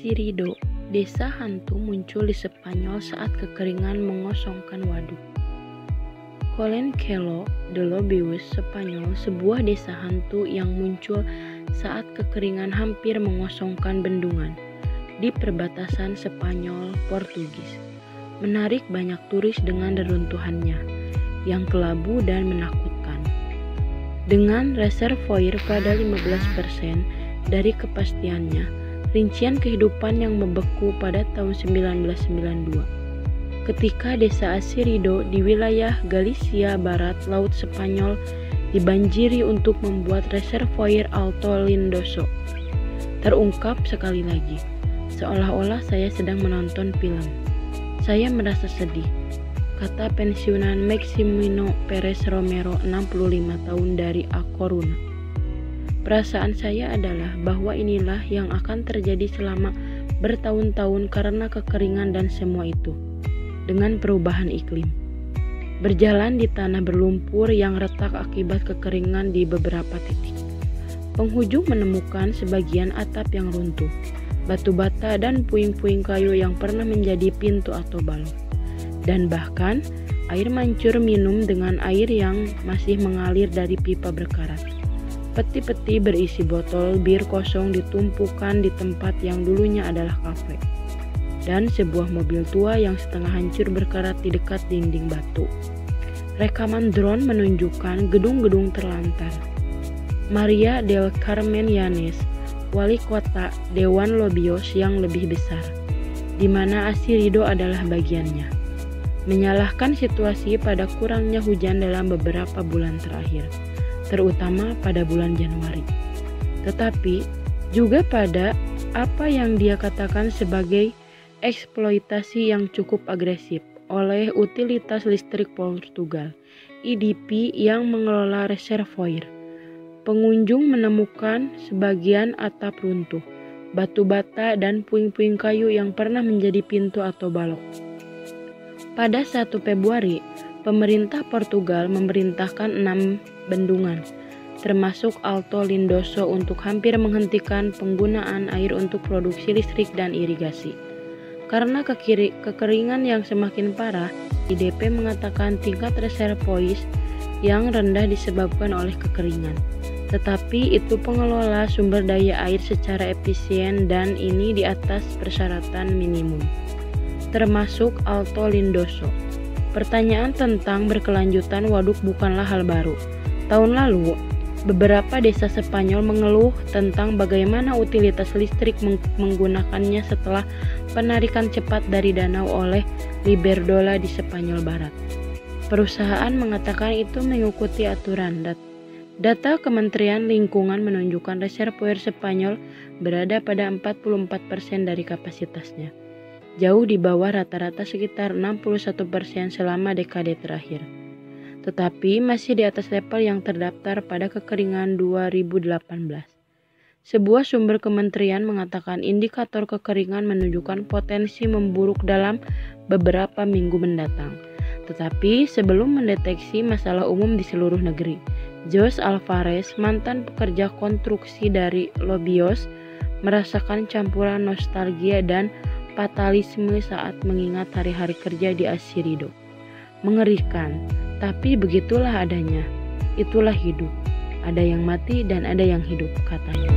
Asirido, desa hantu muncul di Spanyol saat kekeringan mengosongkan waduk. Colencelo de Lobius, Spanyol, sebuah desa hantu yang muncul saat kekeringan hampir mengosongkan bendungan di perbatasan Spanyol-Portugis. Menarik banyak turis dengan reruntuhannya yang kelabu dan menakutkan. Dengan reservoir pada 15% dari kepastiannya, rincian kehidupan yang membeku pada tahun 1992. Ketika desa Asirido di wilayah Galicia Barat Laut Spanyol dibanjiri untuk membuat reservoir Alto Lindoso. Terungkap sekali lagi, seolah-olah saya sedang menonton film. Saya merasa sedih, kata pensiunan Maximino Perez Romero, 65 tahun dari A Coruña. Perasaan saya adalah bahwa inilah yang akan terjadi selama bertahun-tahun karena kekeringan dan semua itu. Dengan perubahan iklim, berjalan di tanah berlumpur yang retak akibat kekeringan di beberapa titik. Penghujung menemukan sebagian atap yang runtuh, batu bata dan puing-puing kayu yang pernah menjadi pintu atau balok. Dan bahkan air mancur minum dengan air yang masih mengalir dari pipa berkarat. Peti-peti berisi botol bir kosong ditumpukan di tempat yang dulunya adalah kafe. Dan sebuah mobil tua yang setengah hancur berkarat di dekat dinding batu. Rekaman drone menunjukkan gedung-gedung terlantar. Maria del Carmen Yanes, wali kota Dewan Lobios yang lebih besar, di mana Asirido adalah bagiannya, menyalahkan situasi pada kurangnya hujan dalam beberapa bulan terakhir, terutama pada bulan Januari. Tetapi juga pada apa yang dia katakan sebagai eksploitasi yang cukup agresif oleh Utilitas Listrik Portugal, IDP, yang mengelola reservoir. Pengunjung menemukan sebagian atap runtuh, batu bata dan puing-puing kayu yang pernah menjadi pintu atau balok. Pada 1 Februari, pemerintah Portugal memerintahkan 6 bendungan, termasuk Alto Lindoso, untuk hampir menghentikan penggunaan air untuk produksi listrik dan irigasi. Karena kekeringan yang semakin parah, IDP mengatakan tingkat reservoir yang rendah disebabkan oleh kekeringan. Tetapi itu pengelola sumber daya air secara efisien dan ini di atas persyaratan minimum, termasuk Alto Lindoso. Pertanyaan tentang berkelanjutan waduk bukanlah hal baru. Tahun lalu, beberapa desa Spanyol mengeluh tentang bagaimana utilitas listrik menggunakannya setelah penarikan cepat dari danau oleh Iberdrola di Spanyol Barat. Perusahaan mengatakan itu mengikuti aturan. Data Kementerian Lingkungan menunjukkan reservoir Spanyol berada pada 44% dari kapasitasnya, jauh di bawah rata-rata sekitar 61% selama dekade terakhir. Tetapi masih di atas level yang terdaftar pada kekeringan 2018. Sebuah sumber kementerian mengatakan indikator kekeringan menunjukkan potensi memburuk dalam beberapa minggu mendatang. Tetapi sebelum mendeteksi masalah umum di seluruh negeri, Jos Alvarez, mantan pekerja konstruksi dari Lobios, merasakan campuran nostalgia dan fatalisme saat mengingat hari-hari kerja di Asirido. Mengerikan, tapi begitulah adanya. Itulah hidup. Ada yang mati dan ada yang hidup, katanya.